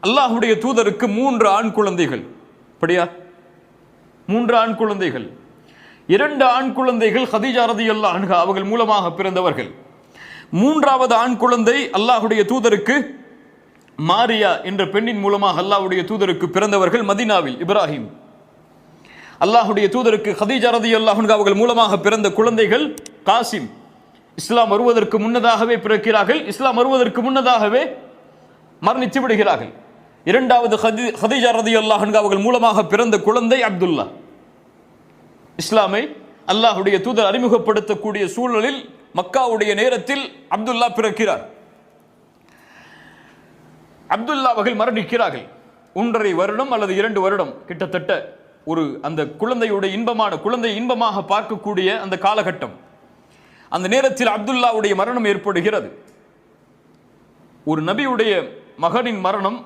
அல்லாஹ்வுடைய தூதருக்கு 3 ஆண் குழந்தைகள். அப்படியா? 3 ஆண் குழந்தைகள். 2 ஆண் குழந்தைகள் ஹதீஜா ரலியல்லாஹு அன்ஹா அவர்கள் மூலமாக பிறந்தவர்கள். 3வது ஆண் குழந்தை அல்லாஹ்வுடைய தூதருக்கு மாரியா என்ற பெண்ணின் மூலமாக அல்லாஹ்வுடைய தூதருக்கு பிறந்தவர்கள் மதீனாவில் இப்ராஹிம். அல்லாஹ்வுடைய தூதருக்கு ஹதீஜா ரலியல்லாஹு அன்ஹா அவர்கள் மூலமாக பிறந்த குழந்தைகள் காசிம். இஸ்லாம் வருவதற்கு முன்னதாகவே பிறக்கிறார்கள். இஸ்லாம் வருவதற்கு முன்னதாகவே மரணித்து விடுகிறார்கள். 2வது ஹதீஜா ரலியல்லாஹு அன்ஹா அவர்கள் மூலமாக பிறந்த குழந்தை அப்துல்லா. இஸ்லாமை அல்லாஹ்வுடைய தூதர் அறிமுகப்படுத்தக்கூடிய சூழலில் மக்காவுடைய நேரத்தில் அப்துல்லா பிறக்கிறார். அப்துல்லா அவர்கள் மரணிக்கிறார்கள். 1.5 வருடம் அல்லது 2 வருடம் கிட்டத்தட்ட ஒரு அந்த குழந்தையுடைய குழந்தை இன்பமாக பார்க்கக்கூடிய அந்த காலகட்டம். அந்த நேரத்தில் அப்துல்லாவுடைய மரணம் ஏற்படுகிறது. ஒரு நபியுடைய மகனின் மரணம்.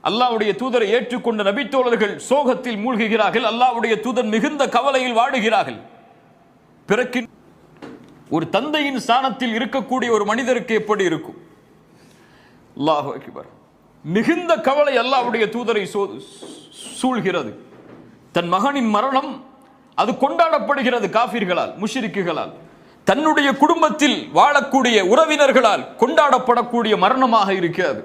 அல்லாஹ்வுடைய தூதரை ஏற்றுக்கொண்ட நபித்தோழர்கள் சோகத்தில் மூழ்குகிறார்கள். அல்லாஹ்வுடைய தூதர் மிகுந்த கவலையில் வாடுகிறார்கள். பிறகு ஒரு தந்தையின் ஸ்தானத்தில் இருக்கக்கூடிய ஒரு மனிதருக்கு எப்படி இருக்கும்? அல்லாஹு அக்பர். மிகுந்த கவலை அல்லாஹ்வுடைய தூதரை சூழ்கிறது. தன் மகனின் மரணம் அது கொண்டாடப்படுகிறது காஃபிர்களால், முஷ்ரிக்குகளால். தன்னுடைய குடும்பத்தில் வாழக்கூடிய உறவினர்களால் கொண்டாடப்படக்கூடிய மரணமாக இருக்கிறது.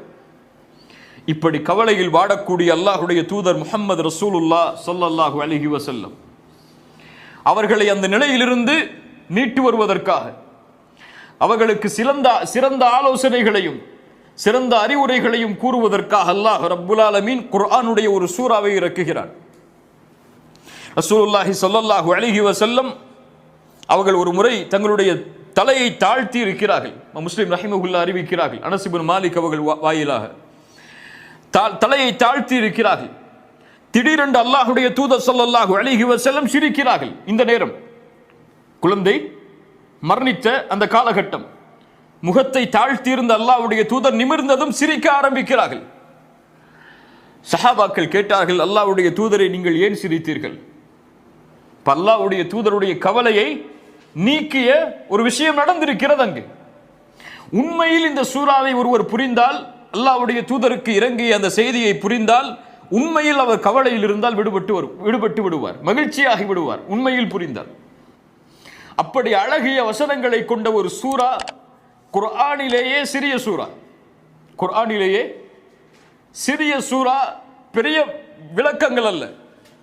இப்படி கவலையில் வாடக்கூடிய அல்லாஹ்வுடைய தூதர் முஹம்மது ரசூலுல்லாஹ் ஸல்லல்லாஹு அலைஹி வஸல்லம் அவர்களை அந்த நிலையிலிருந்து மீட்டு வருவதற்காக அவர்களுக்கு சிறந்த ஆலோசனைகளையும் சிறந்த அறிவுரைகளையும் கூறுவதற்காக அல்லாஹ் ரப்புல் ஆலமீன் குர்ஆனுடைய ஒரு சூறாவை இறக்குகிறார். ரசூலுல்லாஹி ஸல்லல்லாஹு அலைஹி வஸல்லம் அவர்கள் ஒரு முறை தங்களுடைய தலையை தாழ்த்தி இருக்கிறார்கள். முஸ்லிம் ரஹிமஹுல்லாஹ் அறிவிக்கிறார்கள். அனஸ் இப்னு மாலிக் அவர்கள் வாயிலாக தலையை தாழ்த்தி இருக்கிறார்கள். திடீரென்று அல்லாஹ்வுடைய தூதர் ஸல்லல்லாஹு அலைஹி வஸல்லம் சிரிக்கிறார்கள். இந்த நேரம் குழந்தை மரணித்த அந்த காலகட்டம். முகத்தை தாழ்த்தி இருந்த அல்லாஹ்வுடைய தூதர் நிமிர்ந்ததும் சிரிக்க ஆரம்பிக்கிறார்கள். சஹாபாக்கள் கேட்டார்கள், அல்லாஹ்வுடைய தூதரை நீங்கள் ஏன் சிரித்தீர்கள்? அல்லாஹ்வுடைய தூதருடைய கவலையை நீக்கிய ஒரு விஷயம் நடந்திருக்கிறது அங்கு. உண்மையில் இந்த சூறாவை ஒருவர் புரிந்தால், அல்லாஹ்வுடைய தூதருக்கு இறங்கிய அந்த செய்தியை புரிந்தால், உண்மையில் அவர் கவலையில் இருந்தால் விடுபட்டு விடுவார், மகிழ்ச்சியாகி விடுவார். உண்மையில் புரிந்தார். அப்படி அழகிய வசனங்களை கொண்ட ஒரு சூரா, குர்ஆனிலேயே சிறிய சூரா. குர்ஆனிலேயே சிறிய சூரா. பெரிய விளக்கங்கள் அல்ல,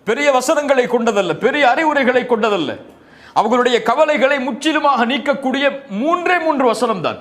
பெரிய வசனங்களை கொண்டதல்ல, பெரிய அறிவுரைகளை கொண்டதல்ல. அவர்களுடைய கவலைகளை முற்றிலுமாக நீக்கக்கூடிய 3 வசனம் தான்.